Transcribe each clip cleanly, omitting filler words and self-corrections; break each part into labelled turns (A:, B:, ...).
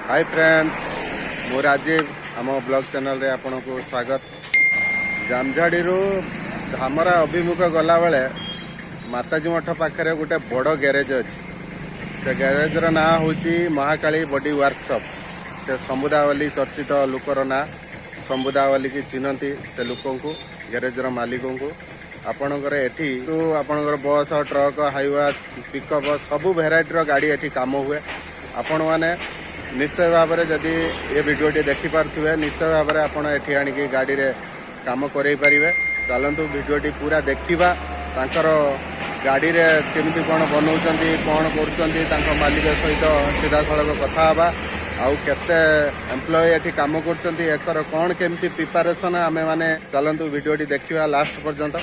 A: Hi friends, मो राजीव आम blog channel रे आपन को स्वागत। जामझाड़ी धामरा अभिमुख गला बेले माताजी मठ पाखे गोटे बड़ गैरेज अच्छी। से गैरेज ना हूँ maa kali बॉडी वर्कशॉप। से समुदावली चर्चित लोकर ना समुदावली की चिन्हती से लोक को गैरेज मालिक को आपणकर एठी आपणकर बस ट्रक हाइवा पिकअप सबू भेराइटर गाड़ी एठी काम हुए। आपण मैंने निश्चय भाव में जदि ये वीडियोटी देखिपे निश्चय भाव में आपड़ ये आणिकी गाड़ी रे काम करे पारे। चलतु वीडियोटी पूरा देखा गाड़ी रे केमती कौन बनाऊँच कौन कर मालिक सहित सीधा सड़क कथा हाँ आउ केते एम्प्लॉय एठी काम करछंती एकर कौन केमती प्रिपरेशन आमे माने चलंतु वीडियोटी देखिवा लास्ट पर्यंत।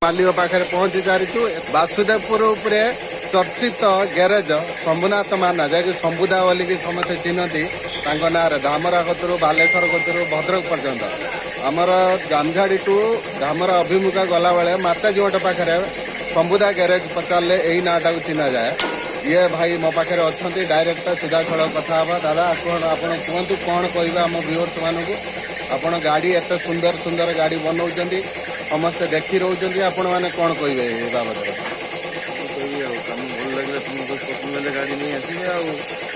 A: मालिक पाखे पहुंची सारीचु वासुदेवपुर उपरे चर्चित गैरेज शंभुनाथ माना जैक शंभुदावली की समस्त चिन्हती ना धामरा कतरू बालेश्वर कतरू भद्रक पर्यंत आमर जामझाड़ी टू धामरा अभिमुख गला बेले माताजी मठ पाखे शंभुदा गैरेज पचारे यही नाटा को चिन्ह जाए। ये भाई मो पाखे अच्छा डायरेक्ट सीधा सड़क कथा हाँ दादा आप कहतु कौन कह आम व्यूअर्स मानक आपण गाड़ी एत सुंदर सुंदर गाड़ी बनाऊँ समस्ते देखी रोच आपण मैंने कौन कहे ये बाबद
B: भल लगे तुमको पसंद गाड़ी नहीं आसवे